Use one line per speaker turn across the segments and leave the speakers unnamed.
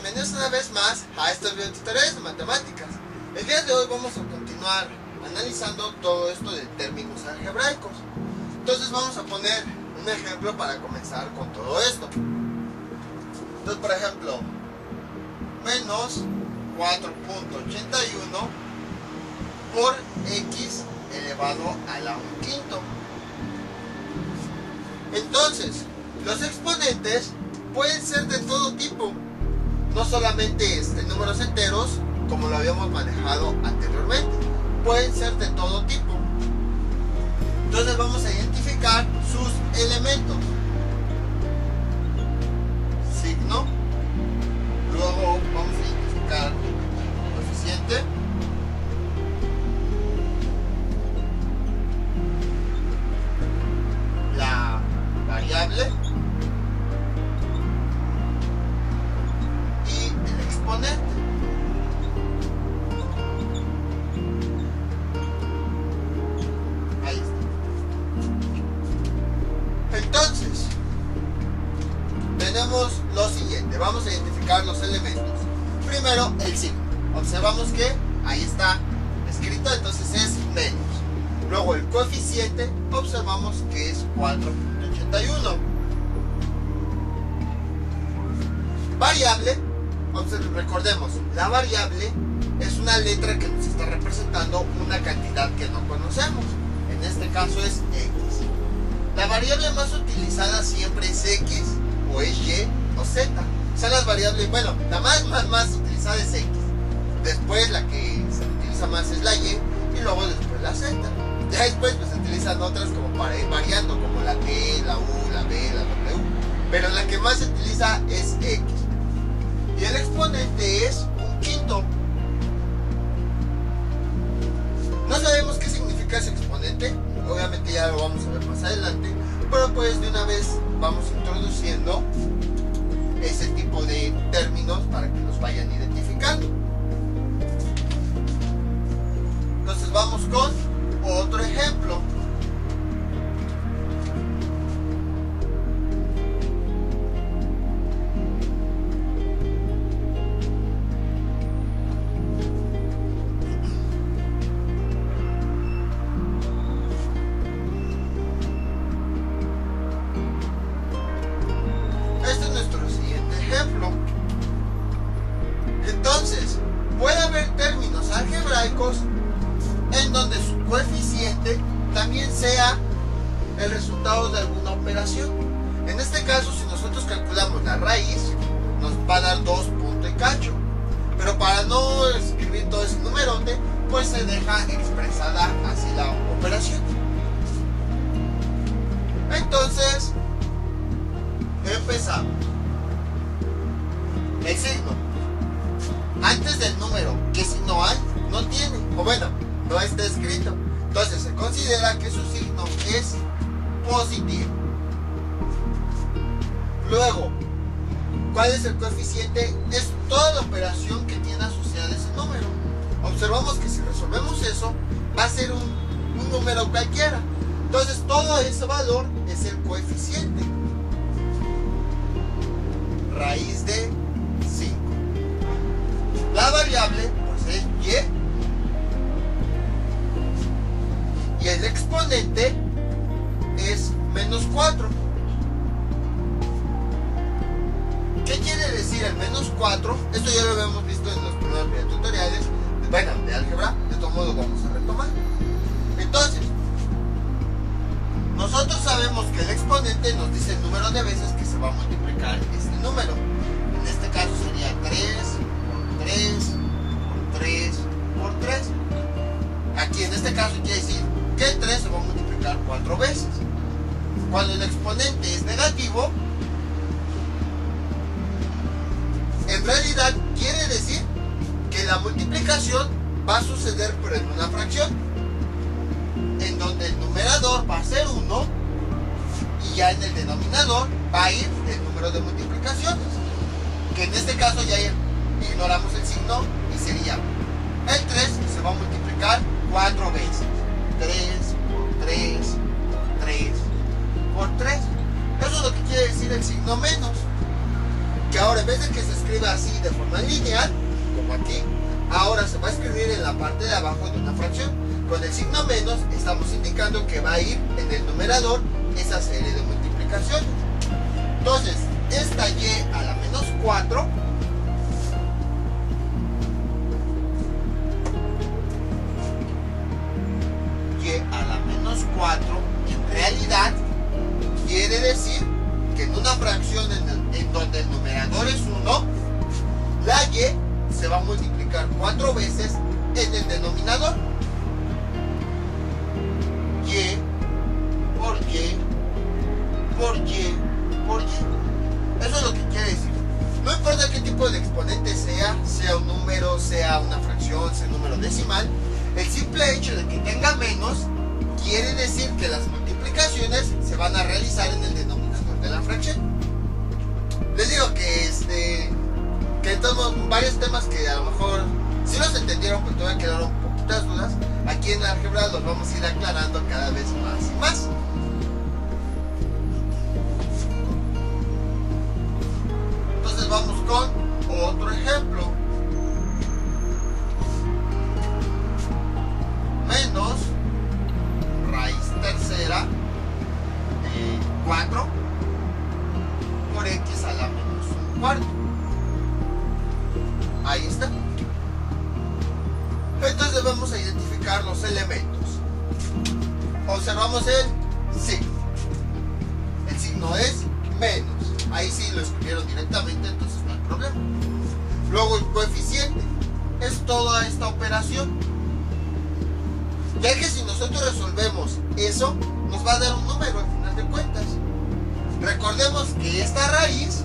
bienvenidos una vez más a estos videotutoriales de matemáticas. El día de hoy vamos a continuar analizando todo esto de términos algebraicos. Entonces vamos a poner un ejemplo para comenzar con todo esto. Entonces, por ejemplo, menos 4.81 por x elevado a la 1/5. Entonces, los exponentes pueden ser de todo tipo, no solamente números enteros como lo habíamos manejado anteriormente, pueden ser de todo tipo. Entonces vamos a identificar sus elementos. Signo, luego vamos a identificar coeficiente, la variable y el exponente. Ahí está. Entonces, tenemos lo siguiente. Vamos a identificar los elementos. Primero, el signo. Observamos que ahí está escrito, entonces es menos. Luego el coeficiente, observamos que es 4.81. Variable, recordemos, la variable es una letra que nos está representando una cantidad que no conocemos. En este caso es x. La variable más utilizada siempre es x, o es y, o z. Son las variables, bueno, la más utilizada es x. Después la que se utiliza más es la y luego después la z. Ya después pues se utilizan otras como para ir variando, como la T, la U, la B, la W. Pero la que más se utiliza es x. Y el exponente es 1/5. No sabemos qué significa ese exponente, obviamente ya lo vamos a ver más adelante, pero pues de una vez vamos introduciendo ese tipo de términos para que los vayan identificando. Entonces vamos con otro ejemplo. Este es nuestro siguiente ejemplo. Entonces, puede haber términos algebraicos en donde su coeficiente también sea el resultado de alguna operación. En este caso, si nosotros calculamos la raíz, nos va a dar 2 punto y cacho. Pero para no escribir todo ese numerote, pues se deja expresada así la operación. Entonces, empezamos. El signo. Antes del número, ¿qué signo hay? No tiene. O bueno, no está escrito. Entonces se considera que su signo es positivo. Luego, ¿cuál es el coeficiente? Es toda la operación que tiene asociada ese número. Observamos que si resolvemos eso, va a ser un número cualquiera. Entonces todo ese valor es el coeficiente. Raíz de 5. La variable pues es y. Y el exponente es menos 4. ¿Qué quiere decir el menos 4? Esto ya lo habíamos visto en los primeros videotutoriales, bueno, de álgebra. De todos modos vamos a retomar. Entonces, nosotros sabemos que el exponente nos dice el número de veces que se va a multiplicar este número. En este caso sería 3 por 3 por 3 por 3. Aquí en este caso quiere decir que el 3 se va a multiplicar 4 veces. Cuando el exponente es negativo, en realidad quiere decir que la multiplicación va a suceder pero en una fracción, en donde el numerador va a ser 1 y ya en el denominador va a ir el número de multiplicaciones, que en este caso ya ignoramos el signo y sería el 3 se va a multiplicar 4 veces. 3 por 3 por 3 por 3. Eso es lo que quiere decir el signo menos. que ahora en vez de que se escriba así de forma lineal, como aquí, ahora se va a escribir en la parte de abajo de una fracción. Con el signo menos estamos indicando que va a ir en el numerador esa serie de multiplicaciones. Entonces, esta y a la menos 4 y a la menos 4 en realidad quiere decir que en una fracción en donde el numerador es 1, la y se va a multiplicar 4 veces en el denominador. Y por y por y por y. Eso es lo que quiere decir. No importa qué tipo de exponente sea un número, sea una fracción, sea un número decimal, el simple hecho de que tenga menos quiere decir que las multiplicaciones se van a realizar en el denominador de la fracción. Les digo que todos varios temas que a lo mejor si los entendieron, pues todavía quedaron poquitas dudas. Aquí en álgebra los vamos a ir aclarando cada vez más y más. Entonces vamos con otro ejemplo. Menos raíz tercera de 4 por x a la menos un cuarto. Ahí está. Entonces vamos a identificar los elementos. Observamos el signo. El signo es menos. Ahí sí lo escribieron directamente, entonces no hay problema. Luego el coeficiente es toda esta operación. Ya que si nosotros resolvemos eso, nos va a dar un número al final de cuentas. Recordemos que esta raíz,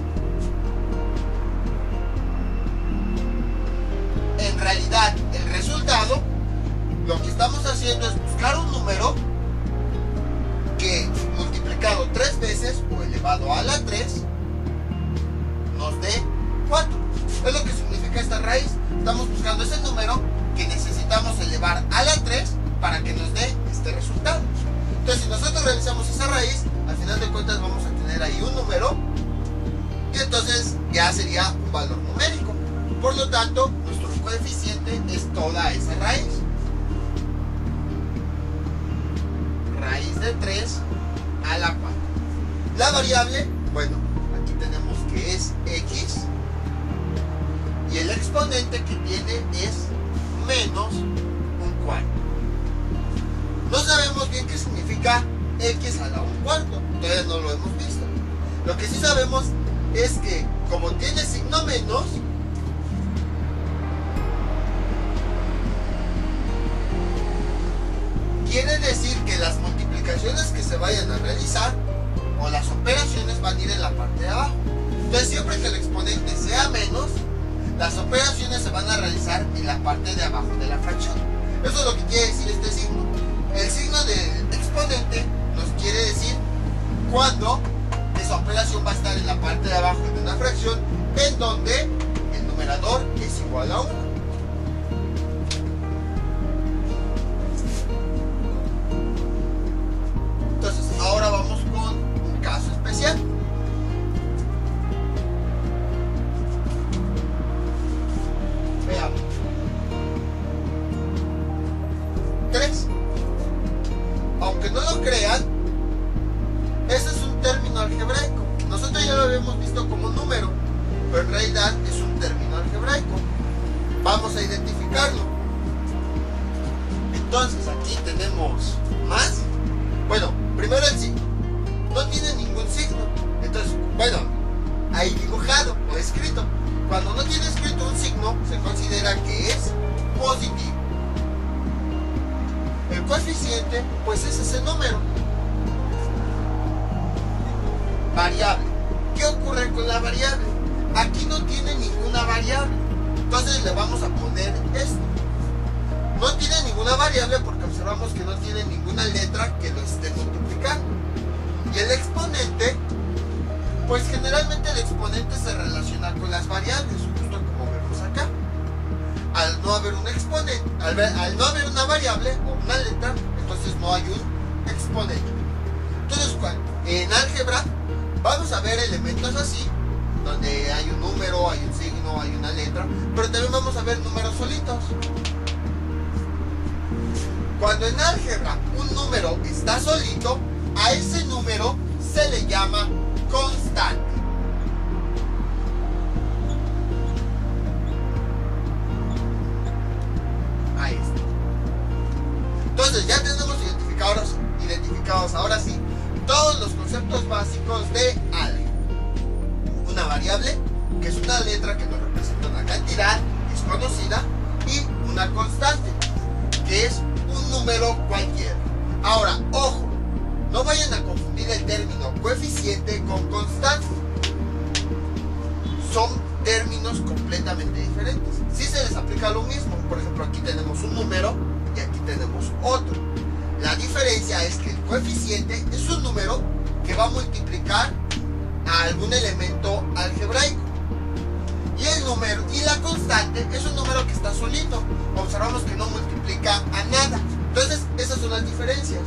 en realidad, el resultado, lo que estamos haciendo es buscar un número que multiplicado 3 veces o elevado a la 3 nos dé 4. Es lo que significa esta raíz. Estamos buscando ese número que necesitamos elevar a la 3 para que nos dé este resultado. Entonces, si nosotros realizamos esa raíz, al final de cuentas vamos a tener ahí un número y entonces ya sería un valor numérico. Por lo tanto, nuestro coeficiente es toda esa raíz. Raíz de 3 a la 4. La variable, bueno, aquí tenemos que es x y el exponente que tiene es menos un cuarto. No sabemos bien qué significa x a la un cuarto, todavía no lo hemos visto. Lo que sí sabemos es que como tiene signo menos, quiere decir que las multiplicaciones que se vayan a realizar o las operaciones van a ir en la parte de abajo. Entonces siempre que el exponente sea menos, las operaciones se van a realizar en la parte de abajo de la fracción. Eso es lo que quiere decir este signo. El signo del exponente nos quiere decir cuándo esa operación va a estar en la parte de abajo de una fracción en donde el numerador es igual a 1. Entonces, ahora vamos con un caso especial. Veamos. 3. Aunque no lo crean, ese es un término algebraico. Nosotros ya lo habíamos visto como un número, pero en realidad es un término algebraico. Vamos a identificarlo. Entonces, aquí tenemos más. Bueno, primero el signo. No tiene ningún signo. Entonces, bueno, ahí dibujado o escrito. Cuando no tiene escrito un signo, se considera que es positivo. El coeficiente, pues es ese número. Variable. ¿Qué ocurre con la variable? Aquí no tiene ninguna variable. Entonces le vamos a poner esto. No tiene ninguna variable porque observamos que no tiene ninguna letra que lo esté multiplicando. Y el exponente, pues generalmente el exponente se relaciona con las variables, justo como vemos acá. Al no haber un exponente, al no haber una variable o una letra, entonces no hay un exponente. Entonces, en álgebra vamos a ver elementos así, donde hay un número, hay un signo, hay una letra, pero también vamos a ver números solitos. Cuando en álgebra un número está solito, a ese número se le llama constante. Ahí está. Entonces ya tenemos identificados ahora sí todos los conceptos básicos de álgebra. Una variable, que es una letra que nos representa una cantidad, es conocida, y una constante, que es un número cualquiera. Ahora, ojo, no vayan a confundir el término coeficiente con constante. Son términos completamente diferentes. Si se les aplica lo mismo, por ejemplo, aquí tenemos un número y aquí tenemos otro. La diferencia es que el coeficiente es un número que va a multiplicar a algún elemento algebraico. Y la constante es un número que está solito. Observamos que no multiplica a nada. Entonces, esas son las diferencias.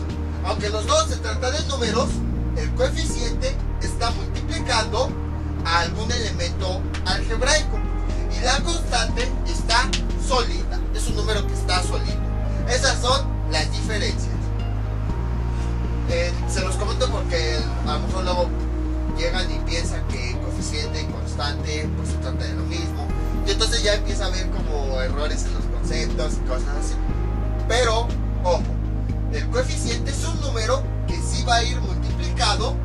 Aunque los dos se tratan de números, el coeficiente está multiplicando a algún elemento algebraico. Y la constante está solita. Es un número que está solito. Esas son las diferencias. Se los comento porque a lo mejor luego llegan y piensan que coeficiente y constante pues se trata de lo mismo, y entonces ya empieza a haber como errores en los conceptos y cosas así. Pero ojo, el coeficiente es un número que sí va a ir multiplicado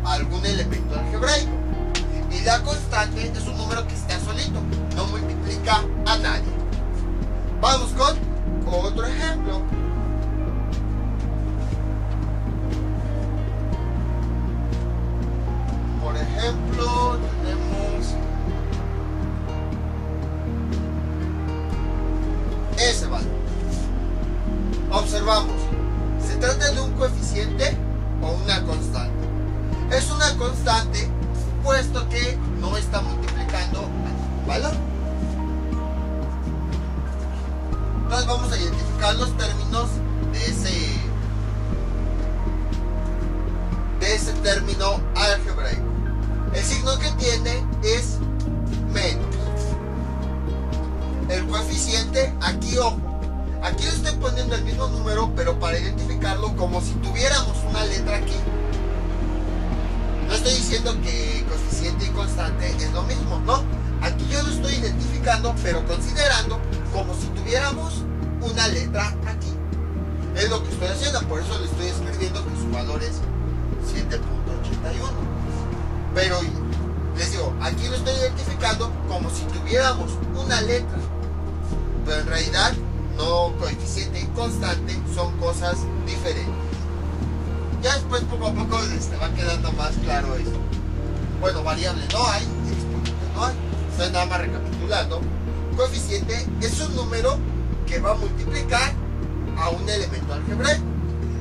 a algún elemento algebraico, y la constante es un número que está solito, no multiplica a nadie. Vamos con otro ejemplo. Por ejemplo, tenemos ese valor. Observamos, ¿se trata de un coeficiente o una constante? Es una constante, puesto que no está multiplicando a ningún valor. Entonces vamos a identificar los términos de ese término algebraico. El signo que tiene es menos. El coeficiente, aquí ojo, aquí le estoy poniendo el mismo número, pero para identificarlo como si tuviéramos una letra aquí. No estoy diciendo que coeficiente y constante es lo mismo, no. Aquí yo lo estoy identificando, pero considerando como si tuviéramos una letra aquí. Es lo que estoy haciendo, por eso le estoy escribiendo que su valor es 7.81. Pero les digo, aquí lo estoy identificando como si tuviéramos una letra, pero en realidad no, coeficiente y constante son cosas diferentes. Ya después poco a poco va quedando más claro esto. Bueno, variable no hay, exponente no hay. Entonces nada más recapitulando, coeficiente es un número que va a multiplicar a un elemento algebraico.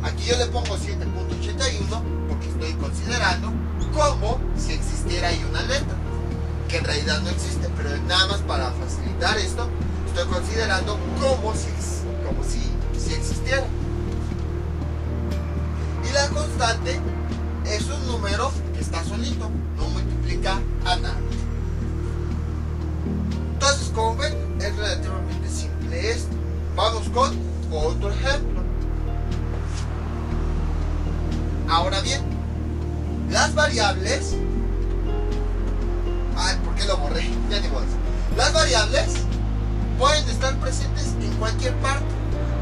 Aquí yo le pongo 7.81 porque estoy considerando como si existiera ahí una letra, que en realidad no existe, pero nada más para facilitar esto, estoy considerando como si existiera. Y la constante es un número que está solito, no multiplica a nada. Entonces, como ven, es relativamente simple esto. Vamos con otro ejemplo. Ahora bien, las variables... Ay, ¿por qué lo borré? Ya ni modo. Las variables pueden estar presentes en cualquier parte.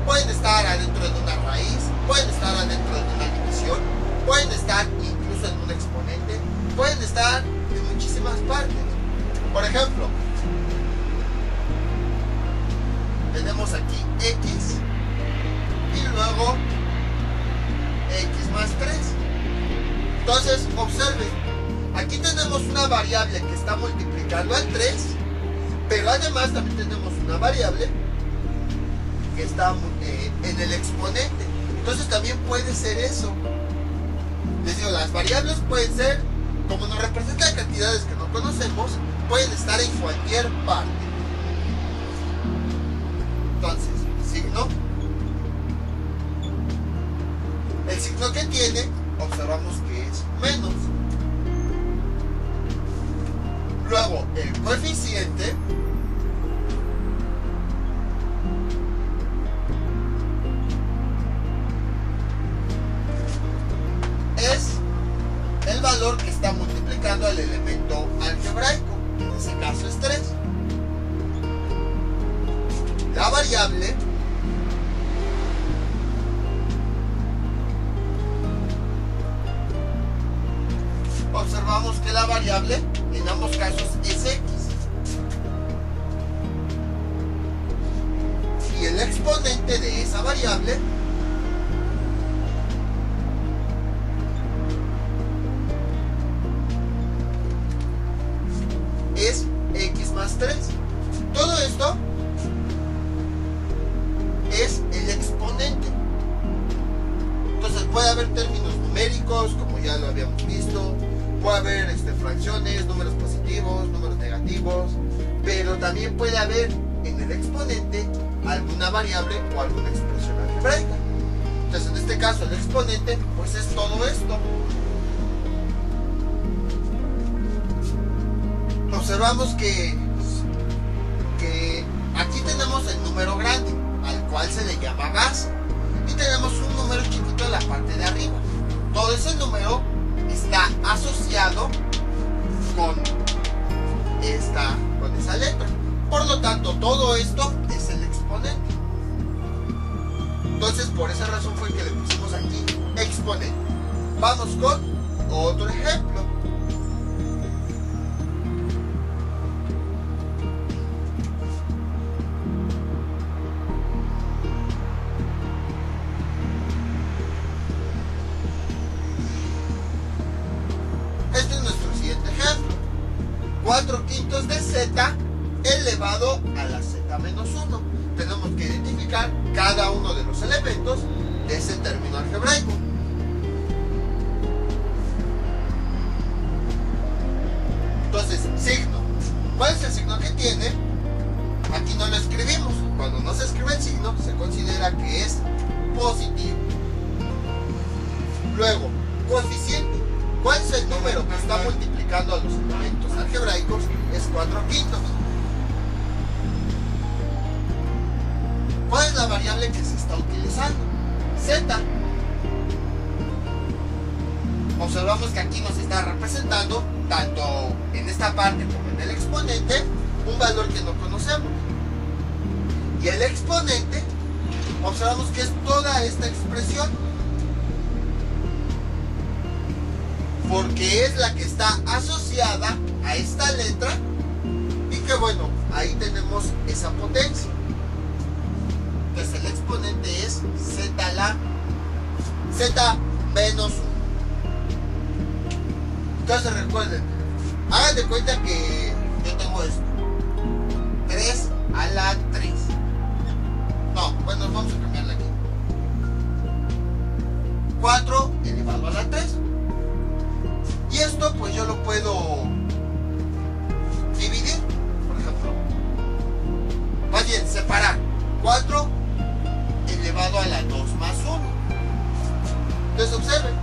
Pueden estar adentro de una raíz, pueden estar adentro de una división, pueden estar incluso en un exponente, pueden estar en muchísimas partes. Por ejemplo, tenemos aquí x y luego x más 3. Entonces, observen, aquí tenemos una variable que está multiplicando al 3, pero además también tenemos una variable que está en el exponente. Entonces también puede ser eso. Les digo, las variables pueden ser, como nos representan cantidades que no conocemos, pueden estar en cualquier parte. Entonces, signo. El signo que tiene, observamos que es menos. Luego, el coeficiente es el valor que está multiplicando al elemento algebraico. En ese caso es 3. La variable observamos que la variable en ambos casos es x. Y el exponente de esa variable es x más 3. Todo esto es el exponente. Entonces puede haber términos numéricos, como ya lo habíamos visto. Puede haber fracciones, números positivos, números negativos, pero también puede haber en el exponente alguna variable o alguna expresión algebraica. Entonces en este caso el exponente pues es todo esto. Observamos que aquí tenemos el número grande, al cual se le llama base, y tenemos un número chiquito en la parte de arriba. Todo ese número está asociado con esa letra. Por lo tanto, todo esto es el exponente. Entonces, por esa razón fue que le pusimos aquí exponente. Vamos con otro ejemplo. Este es nuestro siguiente ejemplo. 4/5 de z elevado a la z menos 1. Tenemos que identificar cada uno de los elementos de ese término algebraico. Entonces, signo. ¿Cuál es el signo que tiene? Aquí no lo escribimos. Cuando no se escribe el signo, se considera que es positivo. Luego, coeficiente. ¿Cuál es el número que está multiplicando a los elementos algebraicos? Es 4/5. ¿Cuál es la variable que se está utilizando? Z. Observamos que aquí nos está representando, tanto en esta parte como en el exponente, un valor que no conocemos. Y el exponente, observamos que es toda esta expresión, porque es la que está asociada a esta letra, y que bueno, ahí tenemos esa potencia. Entonces el exponente es z menos 1. Entonces recuerden, hagan de cuenta que yo tengo esto, 3 a la 3. No, bueno, vamos a cambiarla aquí. 4 elevado a la 3. Y esto pues yo lo puedo dividir, por ejemplo. Más bien, separar. 4 elevado a la 2 más 1. Entonces observen.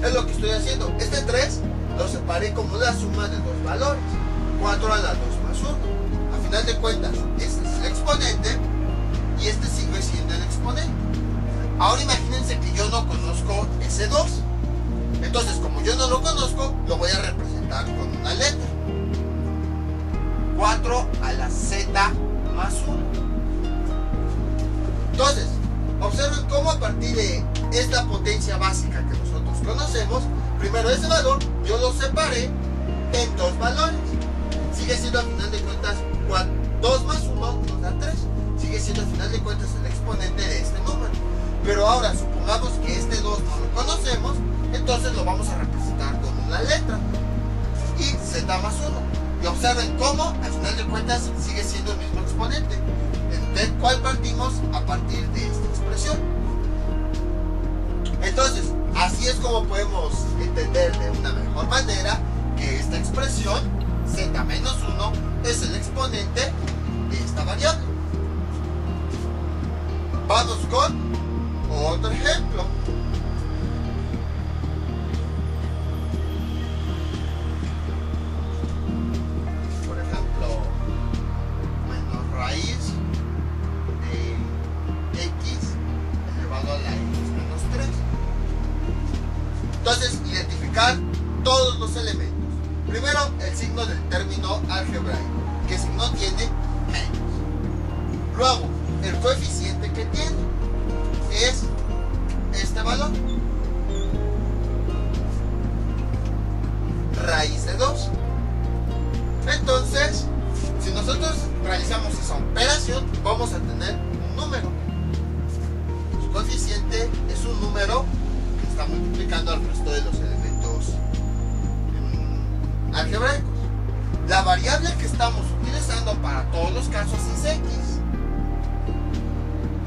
Es lo que estoy haciendo. Este 3 lo separé como la suma de dos valores. 4 a la 2 más 1. A final de cuentas, este es el exponente y este sigue siendo el exponente. Ahora imagínense que yo no conozco ese 2. Entonces, como yo no lo conozco, lo voy a representar con una letra. 4 a la z más 1. Entonces, observen cómo a partir de esta potencia básica que nosotros conocemos, primero ese valor yo lo separé en dos valores. Sigue siendo al final de cuentas 2 más 1 nos da 3. Sigue siendo al final de cuentas el exponente de este número. Pero ahora supongamos que este 2 no lo conocemos, entonces lo vamos a representar con una letra. Y z más 1. Y observen cómo al final de cuentas sigue siendo el mismo exponente, del cual partimos a partir de esta expresión. Entonces, así es como podemos entender de una mejor manera que esta expresión z menos 1 es el exponente de esta variable. Vamos con otro ejemplo. no tiene menos. Luego, el coeficiente que tiene es este valor, raíz de 2. Entonces, si nosotros realizamos esa operación, vamos a tener un número. Su coeficiente es un número que está multiplicando al resto de los elementos algebraicos. La variable que estamos utilizando para todos los casos es x.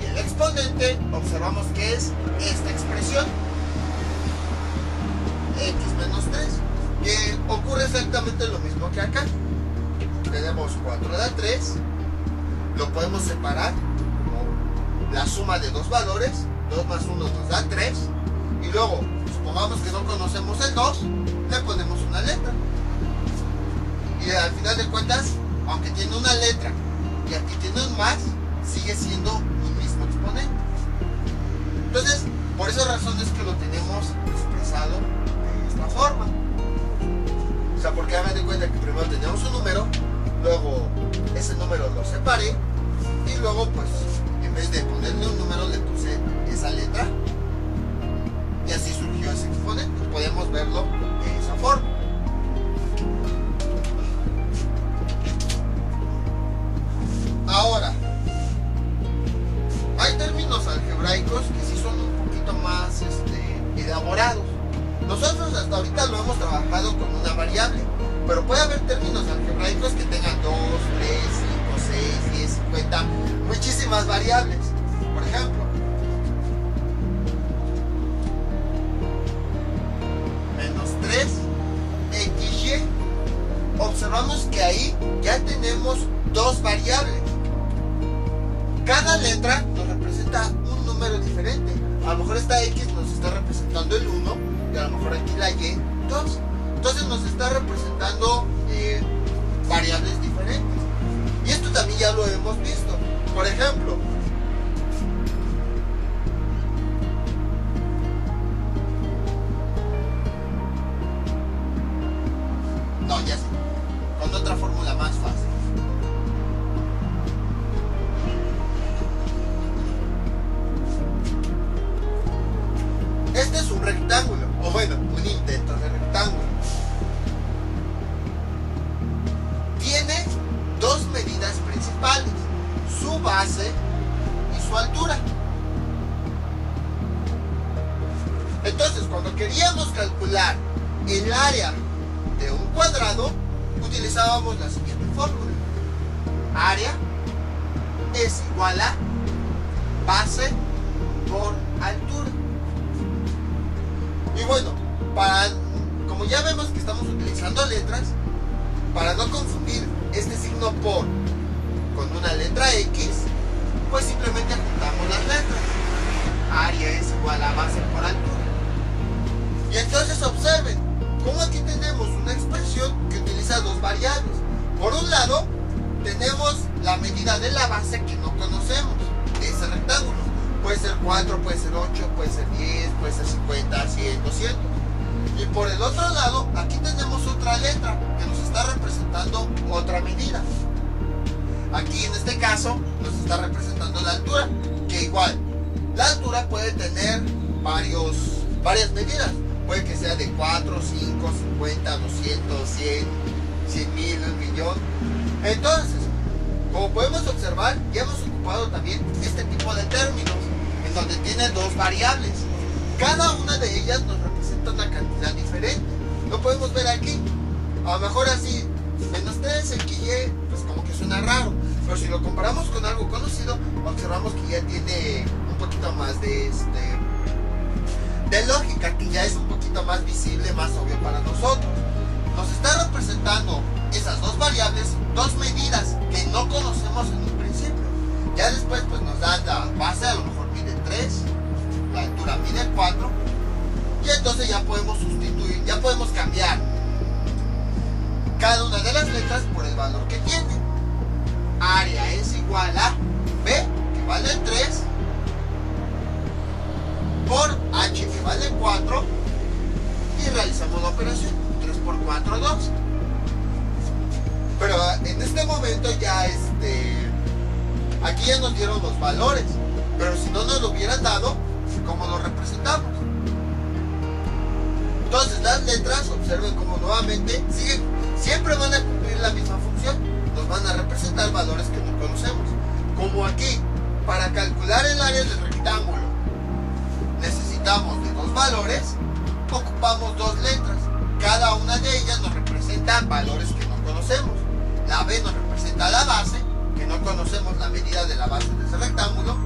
Y el exponente, observamos que es esta expresión, x menos 3, que ocurre exactamente lo mismo que acá. Tenemos 4 da 3, lo podemos separar como la suma de dos valores, 2 más 1 nos da 3, y luego, supongamos que no conocemos el 2, le ponemos una letra. Y al final de cuentas, aunque tiene una letra y aquí tiene un más, sigue siendo un mismo exponente. Entonces, por esas razones que lo tenemos expresado de esta forma. O sea, porque hagan de cuenta que primero teníamos un número, luego ese número lo separé y luego pues en vez de ponerle un número le puse esa letra y así surgió ese exponente. Podemos verlo de esa forma. Ahora, hay términos algebraicos que sí son un poquito más elaborados. Nosotros hasta ahorita lo hemos trabajado con una variable, pero puede haber términos algebraicos que tengan 2, 3, 5, 6, 10, 50, muchísimas variables. Por ejemplo, menos 3, xy. Observamos que ahí ya tenemos dos variables. Cada letra nos representa un número diferente. A lo mejor esta X nos está representando el 1 y a lo mejor aquí la Y 2. Entonces nos está representando variables diferentes. Y esto también ya lo hemos visto. Por ejemplo, no, ya sé, con otra fórmula más fácil. Este es un rectángulo, o bueno, un intento de rectángulo. Tiene dos medidas principales, su base y su altura. Entonces, cuando queríamos calcular el área de un cuadrado, utilizábamos la siguiente fórmula. Área es igual a base por altura. Y bueno, como ya vemos que estamos utilizando letras, para no confundir este signo por con una letra X, pues simplemente juntamos las letras. Área es igual a base por altura. Y entonces observen cómo aquí tenemos una expresión que utiliza dos variables. Por un lado, tenemos la medida de la base que no conocemos de ese rectángulo. Puede ser 4, puede ser 8, puede ser 10, puede ser 50, 100, 200. Y por el otro lado, aquí tenemos otra letra que nos está representando otra medida. Aquí en este caso nos está representando la altura, que igual, la altura puede tener varias medidas. Puede que sea de 4, 5, 50, 200, 100, 100,000, 1,000,000. Entonces, como podemos observar, ya hemos ocupado también este tipo de términos, en donde tiene dos variables. Cada una de ellas nos representa una cantidad diferente. Lo podemos ver aquí. A lo mejor así, menos 3, xy, pues como que suena raro. Pero si lo comparamos con algo conocido, observamos que ya tiene un poquito más de lógica, que ya es un poquito más visible, más obvio para nosotros. Nos está representando esas dos variables, dos medidas que no conocemos en un principio. Ya después pues nos dan la base, a lo mejor mide 3, la altura mide 4, y entonces ya podemos sustituir, ya podemos cambiar cada una de las letras por el valor que tiene. Área es igual a B, que vale 3, por H, que vale 4, y realizamos la operación. 3 por 4, 2. Pero en este momento ya aquí ya nos dieron los valores, pero si no nos lo hubieran dado, ¿cómo lo representamos? Entonces las letras, observen cómo nuevamente siempre van a cumplir la misma función, nos van a representar valores que no conocemos. Como aquí, para calcular el área del rectángulo necesitamos de dos valores, ocupamos dos letras, cada una de ellas nos representa valores que no conocemos. La B nos representa la base, que no conocemos la medida de la base de ese rectángulo,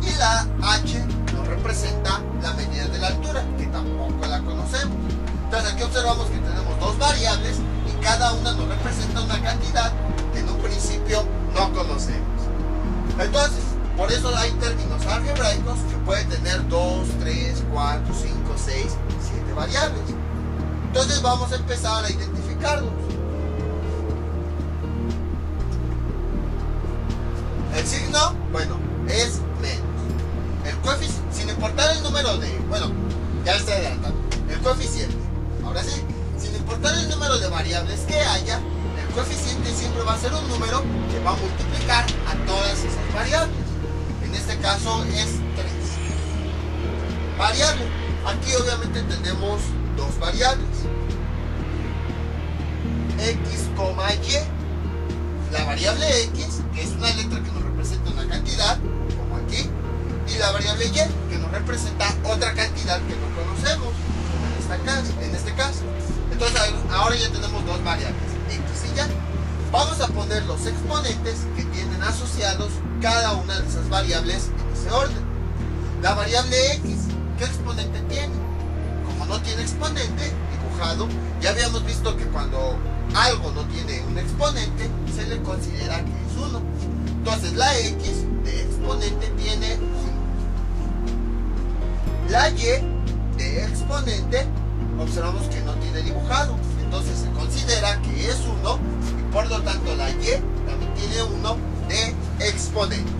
y la H nos representa la medida de la altura, que tampoco la conocemos. Entonces aquí observamos que tenemos dos variables y cada una nos representa una cantidad que en un principio no conocemos. Entonces, por eso hay términos algebraicos que pueden tener 2, 3, 4, 5, 6, 7 variables. Entonces vamos a empezar a identificarlos. El signo, bueno, es menos. El coeficiente, sin importar el número de, bueno, ya está adelantado. El coeficiente, ahora sí, sin importar el número de variables que haya, el coeficiente siempre va a ser un número que va a multiplicar a todas esas variables. En este caso es 3. Variable. Aquí obviamente tenemos dos variables. X, Y. La variable X, que es una letra que nos representa una cantidad, como aquí. Y la variable Y, que nos representa otra cantidad que no conocemos, como en este caso. Entonces ahora ya tenemos dos variables, X y Y. Vamos a poner los exponentes que tienen asociados cada una de esas variables en ese orden. La variable X, ¿qué exponente tiene? Como no tiene exponente dibujado, ya habíamos visto que cuando algo no tiene un exponente, se le considera que es 1. Entonces la X de exponente tiene 1. La Y de exponente, observamos que no tiene dibujado, entonces se considera que es 1 y por lo tanto la Y también tiene 1 de exponente.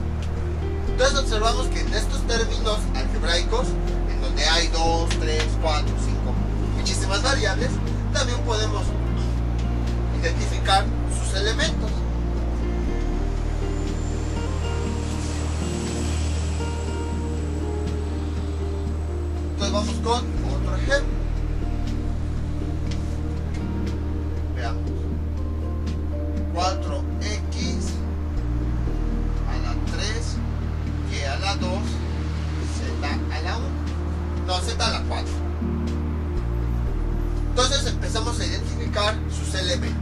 Entonces observamos que en estos términos algebraicos, en donde hay 2, 3, 4, 5, muchísimas variables, también podemos identificar sus elementos. Entonces vamos con otro ejemplo. Veamos. 4x a la 3, y a la 2, z a la 1. No, z a la 4. Entonces empezamos a identificar sus elementos.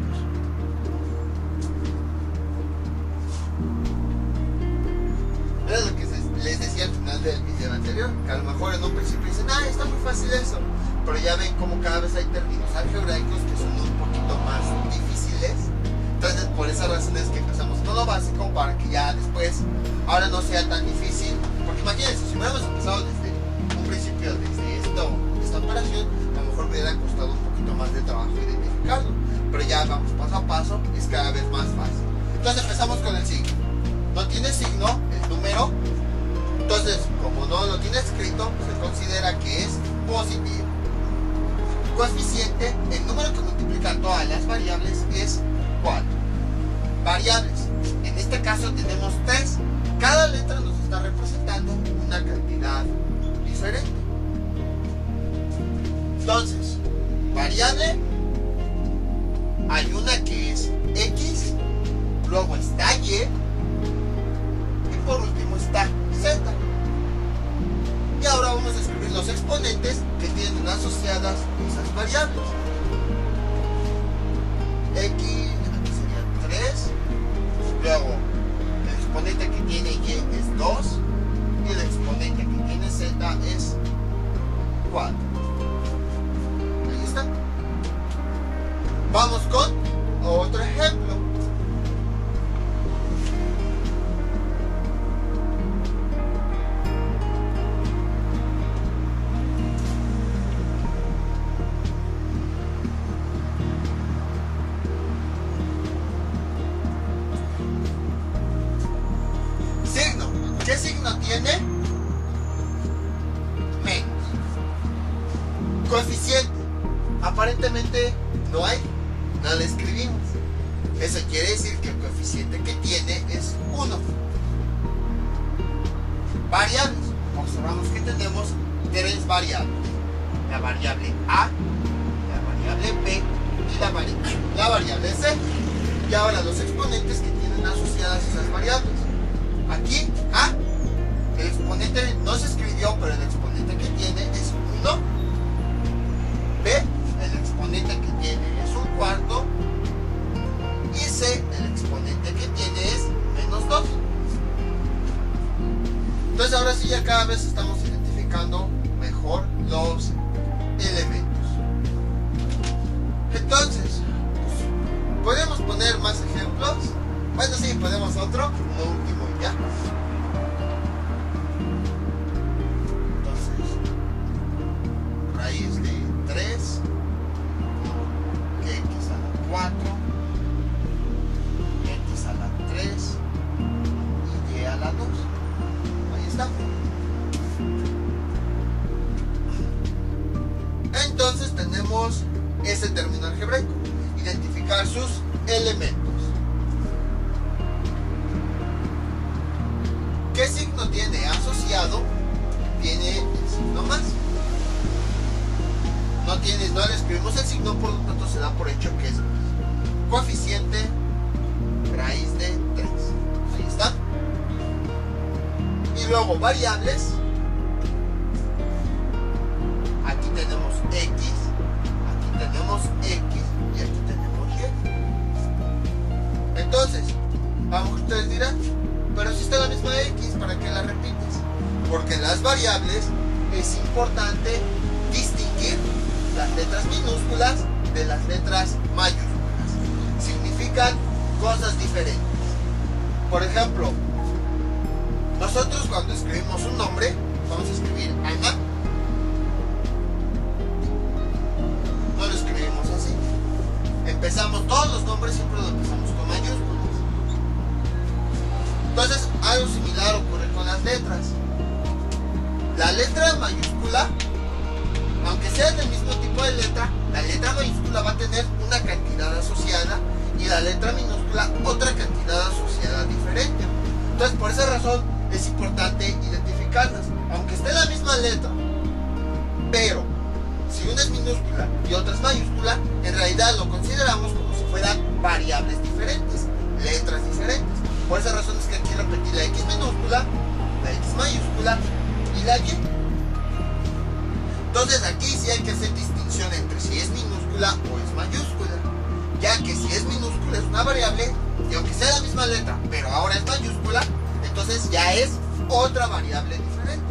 Era lo que les decía al final del video anterior, que a lo mejor en un principio dicen, está muy fácil eso, pero ya ven como cada vez hay términos algebraicos que son un poquito más difíciles. Entonces por esas razones que empezamos con lo básico para que ya después ahora no sea tan difícil, porque imagínense, si hubiéramos empezado desde un principio, desde esta operación, a lo mejor me hubiera costado un poquito más de trabajo identificarlo, pero ya vamos paso a paso, es cada vez más fácil. Entonces empezamos con el signo. No tiene signo el número, entonces como no lo tiene escrito, se considera que es positivo. Coeficiente, el número que multiplica todas las variables es 4. Variables, en este caso tenemos 3. Cada letra nos está representando una cantidad diferente. Entonces, variable, hay una que es X, luego está Y, y por último está Z. Y ahora vamos a escribir los exponentes que tienen asociadas esas variables. X sería 3, luego el exponente que tiene Y es 2 y el exponente que tiene Z es 4. Ahí está. Vamos con otro ejemplo. variables. La variable A, la variable B y la variable C. Y ahora los exponentes que tienen asociadas esas variables. Aquí A, el exponente no se escribió, pero el exponente que tiene es 1. B, el exponente que tiene es 1/4. Y C, el exponente que tiene es -2. Entonces ahora sí ya cada vez estamos identificando mejor los elementos. Entonces, ¿podemos poner más ejemplos? Bueno, sí, podemos otro, uno último y ya. Entonces, raíz de 3, x a la 4, x a la 3 y y a la 2. Ahí está. Entonces tenemos ese término algebraico, identificar sus elementos. ¿Qué signo tiene asociado? Tiene el signo más. No le escribimos el signo, por lo tanto se da por hecho que es coeficiente raíz de 3. Ahí está. Y luego variables. Aquí tenemos x, aquí tenemos x y aquí tenemos y. Entonces, vamos, ustedes dirán, pero si está la misma x, ¿para qué la repites? Porque en las variables es importante distinguir las letras minúsculas de las letras mayúsculas. Significan cosas diferentes. Por ejemplo, nosotros cuando escribimos un nombre, vamos a escribir Ana. No lo escribimos así. Empezamos, todos los nombres siempre lo empezamos con mayúsculas. Entonces, algo similar ocurre con las letras. La letra mayúscula, aunque sea del mismo tipo de letra, la letra mayúscula va a tener una cantidad asociada y la letra minúscula otra cantidad asociada diferente. Entonces, por esa razón es importante identificarlas. Aunque esté la misma letra, pero si una es minúscula y otra es mayúscula, en realidad lo consideramos como si fueran variables diferentes, letras diferentes. Por esa razón es que aquí repetí la X minúscula, la X mayúscula y la Y. Entonces aquí sí hay que hacer distinción entre si es minúscula o es mayúscula, ya que si es minúscula es una variable y aunque sea la misma letra, pero ahora es mayúscula, entonces ya es otra variable diferente.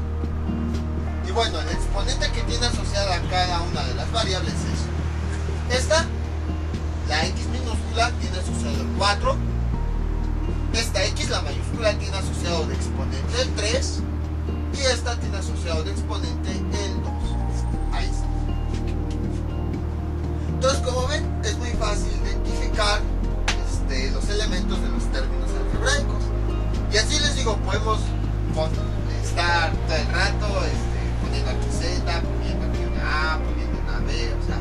Y bueno, el exponente que tiene asociada cada una de las variables es esta, la X minúscula tiene asociado el 4, esta X, la mayúscula, tiene asociado de exponente el 3 y esta tiene asociado de exponente el 2. Ahí está. Entonces, como ven, es muy fácil identificar los elementos de los términos algebraicos. Y así les digo, podemos estar todo el rato poniendo aquí Z, poniendo aquí una A, poniendo una B, o sea,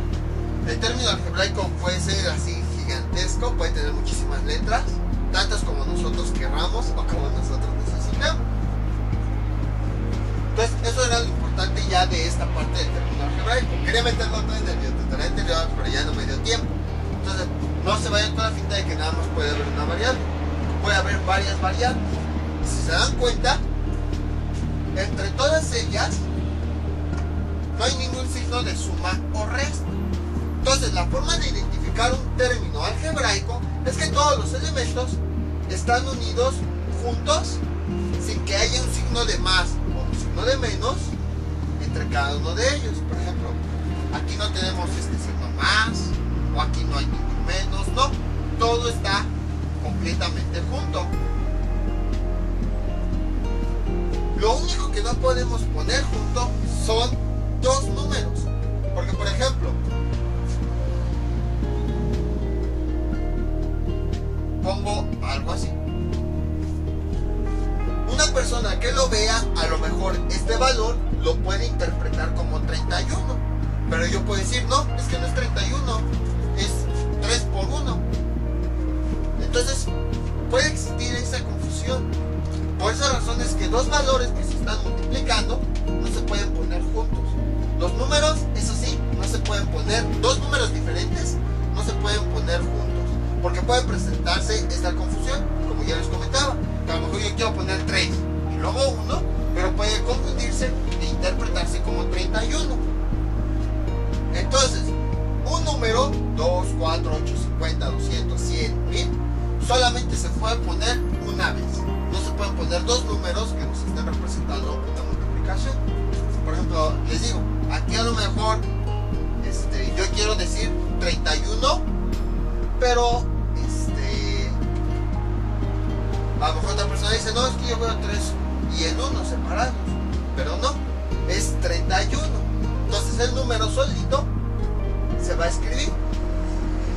el término algebraico puede ser así gigantesco, puede tener muchísimas letras, tantas como nosotros querramos o como nosotros necesitemos. Entonces, eso era lo importante ya de esta parte del término algebraico. Quería meterlo todo en el videotutorial anterior, pero ya no me dio tiempo. Entonces, no se vayan con la finta de que nada más puede haber una variable. Puede haber varias variables. Si se dan cuenta, entre todas ellas no hay ningún signo de suma o resta. Entonces, la forma de identificar un término algebraico es que todos los elementos están unidos juntos sin que haya un signo de más o un signo de menos entre cada uno de ellos. Por ejemplo, aquí no tenemos este signo más o aquí no hay ningún menos, no, todo está completamente junto. Lo único que no podemos poner junto son dos números, porque por ejemplo, pongo algo así. Una persona que lo vea, a lo mejor este valor lo puede interpretar como 31, pero yo puedo decir, no, es que no es 31, es 3 por 1. Entonces puede existir esa confusión. Por esa razón es que dos valores que se están multiplicando no se pueden poner juntos. poner juntos, porque puede presentarse esta confusión, como ya les comentaba, que a lo mejor yo quiero poner 3 y luego 1, pero puede confundirse e interpretarse como 31. Entonces, un número 2, 4, 8, 50, 200, 100, 1000 solamente se puede poner una vez. No se pueden poner dos números que nos estén representando una multiplicación. Por ejemplo, les digo, aquí a lo mejor yo quiero decir 31, pero a lo mejor otra persona dice, no, es que yo veo 3 y el 1 separados, pero no, es 31. Entonces el número solito se va a escribir.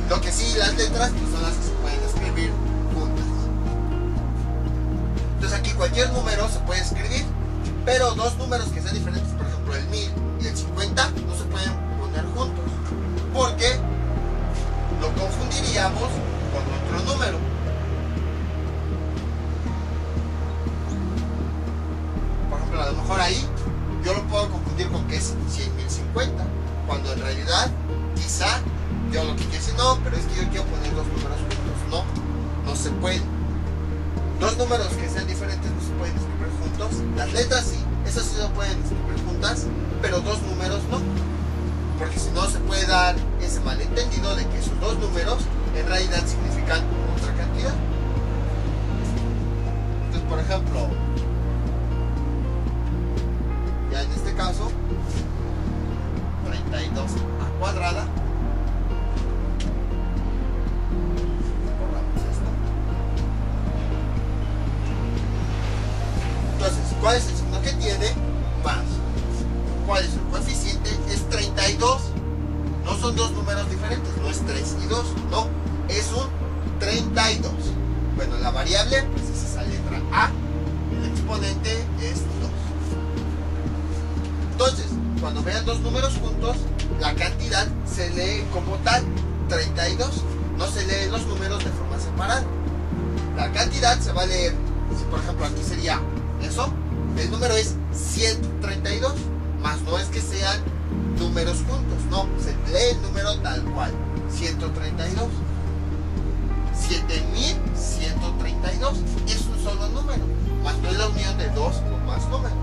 Lo que sí, las letras pues son las que se pueden escribir juntas. Entonces aquí cualquier número se puede escribir, pero dos números que sean diferentes, por ejemplo el 1000 y el 50, no se pueden poner juntos, porque lo confundiríamos con otro número. Por ejemplo, a lo mejor ahí yo lo puedo confundir con que es 100.050, cuando en realidad quizá yo lo que quiero decir, no, pero es que yo quiero poner dos números juntos. No se puede. Dos números que sean diferentes no se pueden escribir juntos. Las letras sí, esas sí se pueden escribir juntas, pero dos números no, porque si no se puede dar ese malentendido de que esos dos números en realidad significan otra cantidad. Entonces, por ejemplo, ya en este caso 32 a cuadrada, borramos esto. Entonces, ¿cuál es el signo que tiene? Más. ¿Cuál es el coeficiente? Es 32. No son dos números diferentes, no es 3 y 2, no, es un 32. Bueno, la variable pues es esa letra A, el exponente es 2. Entonces, cuando vean dos números juntos, la cantidad se lee como tal, 32. No se leen los números de forma separada. La cantidad se va a leer, si por ejemplo aquí sería eso, el número es 132, más no es que sean números juntos, no, se lee el número tal cual, 132. 7132 es un solo número, más no es la unión de dos o más números.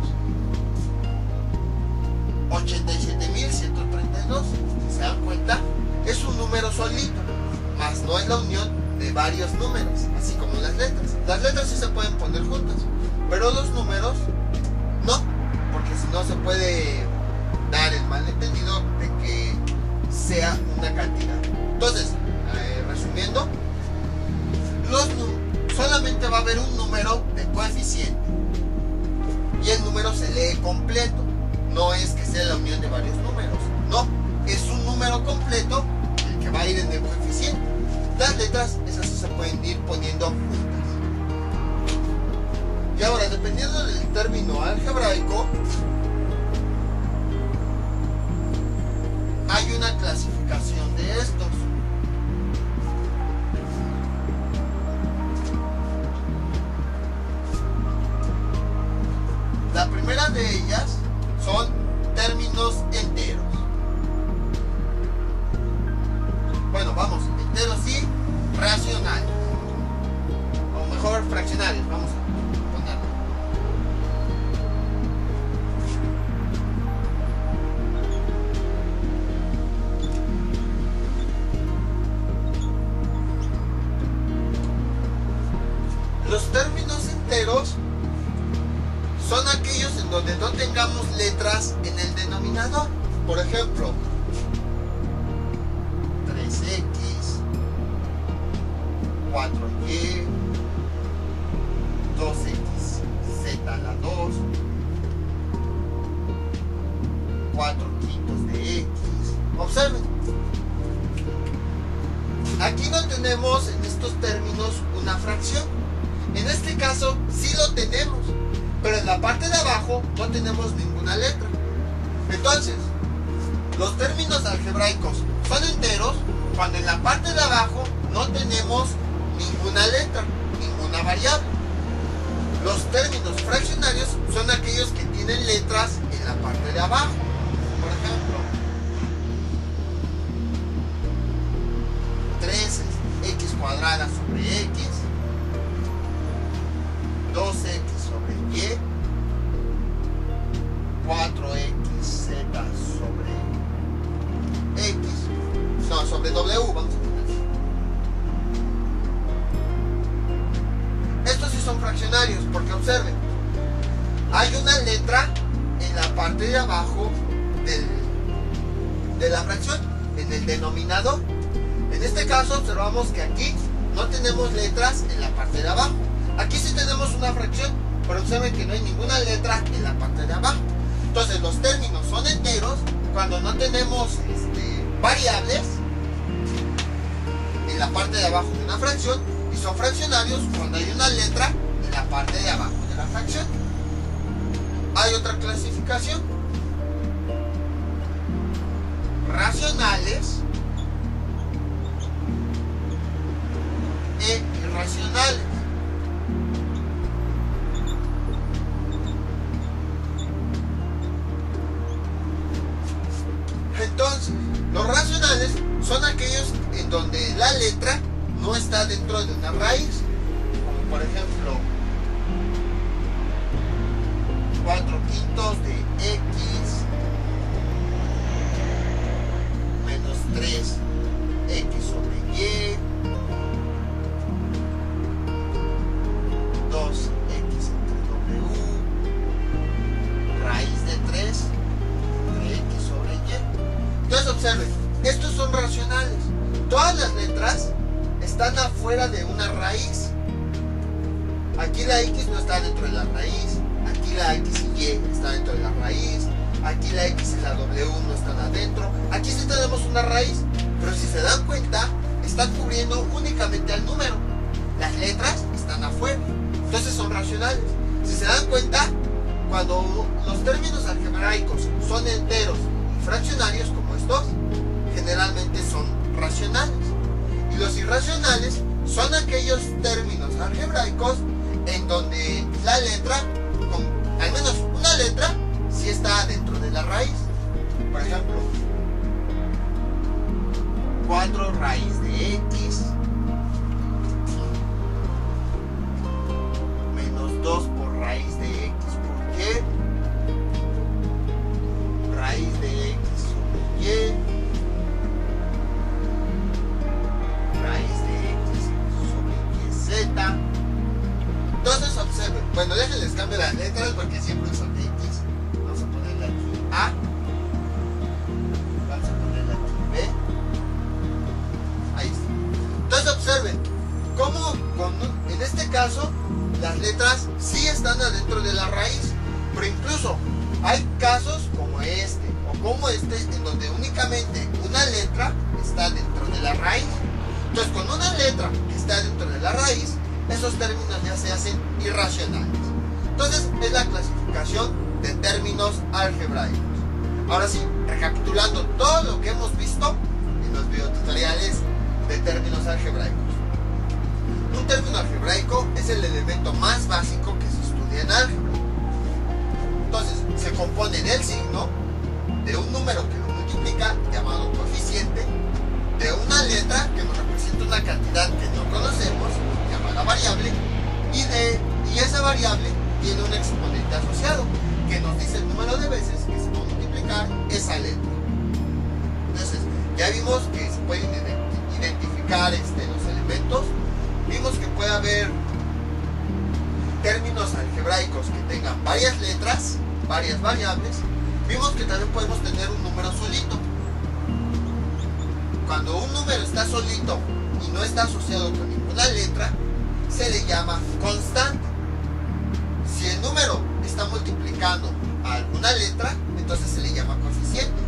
87.132, ¿se dan cuenta? Es un número solito, más no es la unión de varios números, así como las letras. Las letras sí se pueden poner juntas, pero los números no, porque si no se puede dar el malentendido de que sea una cantidad. Entonces, resumiendo, solamente va a haber un número de coeficiente y el número se lee completo. No es que sea la unión de varios números, no, es un número completo el que va a ir en el coeficiente. Las letras, esas sí se pueden ir poniendo juntas. Y ahora, dependiendo del término algebraico, hay una clasificación de estos. La primera de ellas son términos enteros. Bueno, vamos, enteros y racionales. O mejor, fraccionarios, vamos a ponerlo. Los términos enteros son aquellos en donde no tengamos letras en el denominador. Por ejemplo, 3x, 4y, 2x, z a la 2, 4 quintos de x. Observen, aquí no tenemos en estos términos una fracción. En este caso sí lo tenemos, pero en la parte de abajo no tenemos ninguna letra. Entonces, los términos algebraicos son enteros cuando en la parte de abajo no tenemos ninguna letra, ninguna variable. Los términos fraccionarios son aquellos que tienen letras en la parte de abajo. Por ejemplo, 3 cuadrada sobre X, 2X sobre Y, 4XZ sobre X, no, sobre W, vamos a poner. Estos sí son fraccionarios, porque observen, hay una letra en la parte de abajo de la fracción, en el denominador. En este caso observamos que aquí no tenemos letras en la parte de abajo. Aquí sí tenemos una fracción, pero observen que no hay ninguna letra en la parte de abajo. Entonces los términos son enteros cuando no tenemos variables en la parte de abajo de una fracción, y son fraccionarios cuando hay una letra en la parte de abajo de la fracción. Hay otra clasificación: racionales e irracionales. Entonces, los racionales son aquellos en donde la letra no está dentro de una raíz, como por ejemplo 4/5 de X menos 3X sobre Y, 2X entre W, raíz de 3 entre X sobre Y. Entonces observen, estos son racionales. Todas las letras están afuera de una raíz. Aquí la X no está dentro de la raíz, aquí la X y Y está dentro de la raíz, aquí la X y la W no están adentro. Aquí sí tenemos una raíz, pero si se dan cuenta, están cubriendo únicamente al número. Las letras están afuera, entonces son racionales. Si se dan cuenta, cuando los términos algebraicos son enteros y fraccionarios como estos, generalmente son racionales. Y los irracionales son aquellos términos algebraicos en donde la letra, con al menos una letra, sí está dentro de la raíz. Por ejemplo, 4 raíz de X menos 2 por raíz de X por Y, raíz de X sobre Y, raíz de X sobre YZ. Entonces observen, bueno, déjenles cambio las letras porque siempre son X. Vamos a ponerle aquí A, vamos a ponerle aquí B. Ahí está. Entonces observen cómo en este caso las letras sí están adentro de la raíz, pero incluso hay casos como este o como este en donde únicamente una letra está dentro de la raíz. Entonces con una letra que está dentro de la raíz, esos términos ya se hacen irracionales. Entonces es la clasificación de términos algebraicos. Ahora sí, recapitulando todo lo que hemos visto en los videotutoriales de términos algebraicos. Un término algebraico es el elemento más básico que se estudia en álgebra. Entonces se compone del signo, de un número que lo multiplica, llamado coeficiente, de una letra que nos representa una cantidad que no conocemos, llamada variable, y esa variable tiene un exponente asociado que nos dice el número de veces que se va a multiplicar esa letra. Entonces ya vimos que se pueden identificar los elementos. Vimos que puede haber términos algebraicos que tengan varias letras, varias variables. Vimos que también podemos tener un número solito. Cuando un número está solito y no está asociado con ninguna letra, se le llama constante. Si el número está multiplicando a alguna letra, entonces se le llama coeficiente.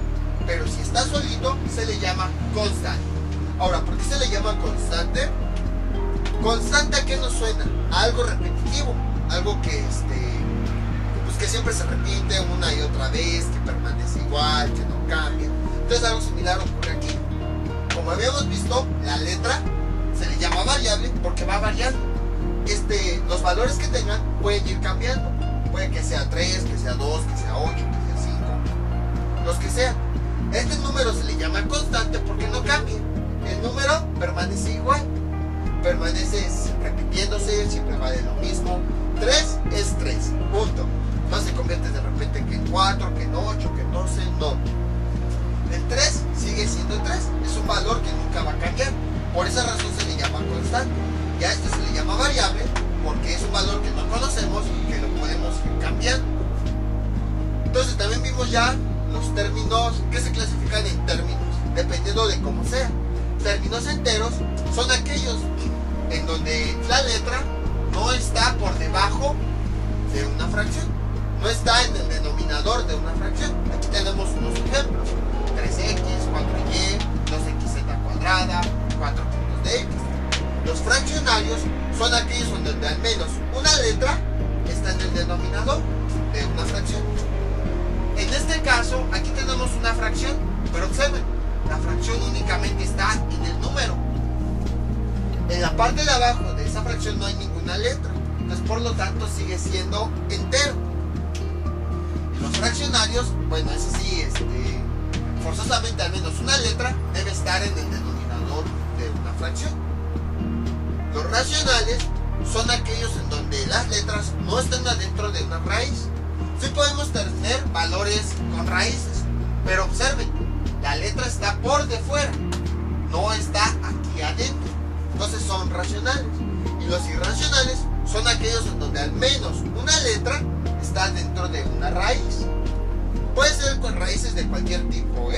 Pero si está solito, se le llama constante. Ahora, ¿por qué se le llama constante? Constante, ¿a qué nos suena? A algo repetitivo, algo que pues que siempre se repite una y otra vez, que permanece igual, que no cambia. Entonces algo similar ocurre aquí. Como habíamos visto, la letra se le llama variable porque va variando. Los valores que tengan pueden ir cambiando. Puede que sea 3, que sea 2, que sea 8, que sea 5, los que sean. Este número se le llama constante porque no cambia. El número permanece igual. permanece repitiéndose, siempre vale lo mismo. 3 es 3, punto. No se convierte de repente que en 4, que en 8, que en 12, no. El 3 sigue siendo 3, es un valor que nunca va a cambiar. Por esa razón se le llama constante. Y a este se le llama variable porque es un valor que no conocemos y que lo podemos cambiar. Entonces también vimos ya los términos que se clasifican en términos, dependiendo de cómo sea. Términos enteros son aquellos en donde la letra no está por debajo de una fracción, no está en el denominador de una fracción. Aquí tenemos unos ejemplos: 3x, 4y, 2xz cuadrada, 4 puntos de x. Los fraccionarios son aquellos en donde al menos una letra está en el denominador de una fracción. En este caso, aquí tenemos una fracción, pero observen, la fracción únicamente está en el número. En la parte de abajo de esa fracción no hay ninguna letra, entonces por lo tanto sigue siendo entero. Y los fraccionarios, bueno, eso sí, forzosamente al menos una letra debe estar en el denominador de una fracción. Los racionales son aquellos en donde las letras no están adentro de una raíz. Sí podemos tener valores con raíces, pero observen, la letra está por de fuera, no está aquí adentro. Entonces son racionales. Y los irracionales son aquellos en donde al menos una letra está dentro de una raíz. Puede ser con raíces de cualquier tipo,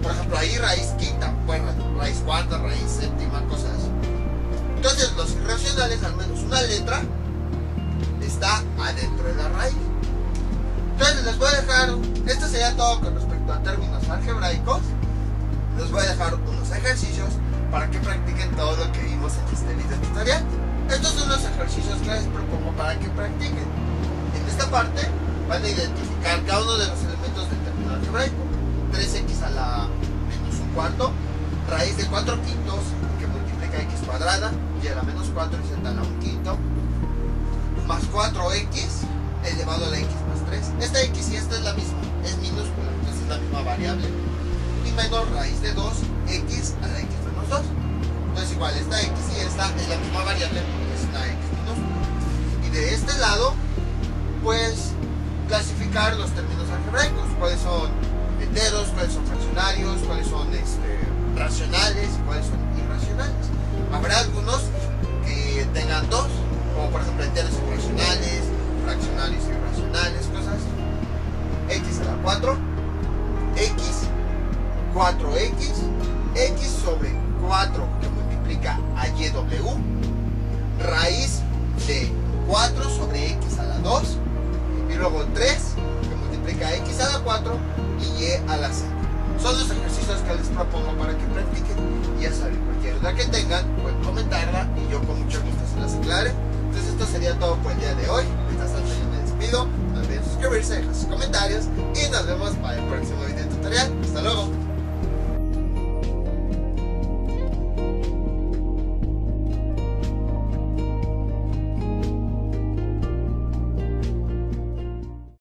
Por ejemplo, ahí raíz quinta, bueno, raíz cuarta, raíz séptima, cosas así. Entonces los irracionales, al menos una letra está adentro de la raíz. Entonces les voy a dejar, esto sería todo con respecto a términos algebraicos. Les voy a dejar unos ejercicios para que practiquen todo lo que vimos en este video tutorial. Estos son los ejercicios que les propongo para que practiquen. En esta parte van a identificar cada uno de los elementos del término algebraico. 3x a la menos un cuarto, raíz de 4 quintos que multiplica x cuadrada y a la menos 4 y z a la 1 quinto, más 4x elevado a la x más 3. Esta x y esta es la misma, es minúscula, entonces es la misma variable. Y menos raíz de 2x a la x menos 2. Entonces igual, esta x y esta es la misma variable porque es una x minúscula. Y de este lado, pues clasificar los términos algebraicos, cuáles son enteros, cuáles son fraccionarios, cuáles son racionales y cuáles son irracionales. Habrá algunos que tengan dos, como por ejemplo enteros irracionales, fraccionarios irracionales, cosas así. X a la 4, x, 4x, x sobre 4 que multiplica a YW, raíz de 4 sobre x a la 2, y luego 3 que multiplica x a la 4 y y a la z. Son los ejercicios que les propongo para que practiquen. Y ya saben, cualquier duda que tengan pueden comentarla y yo con mucho gusto se las aclare. Entonces esto sería todo por el día de hoy. Mientras tanto yo me despido. No olviden suscribirse, dejar sus comentarios y nos vemos para el próximo video tutorial. Hasta luego.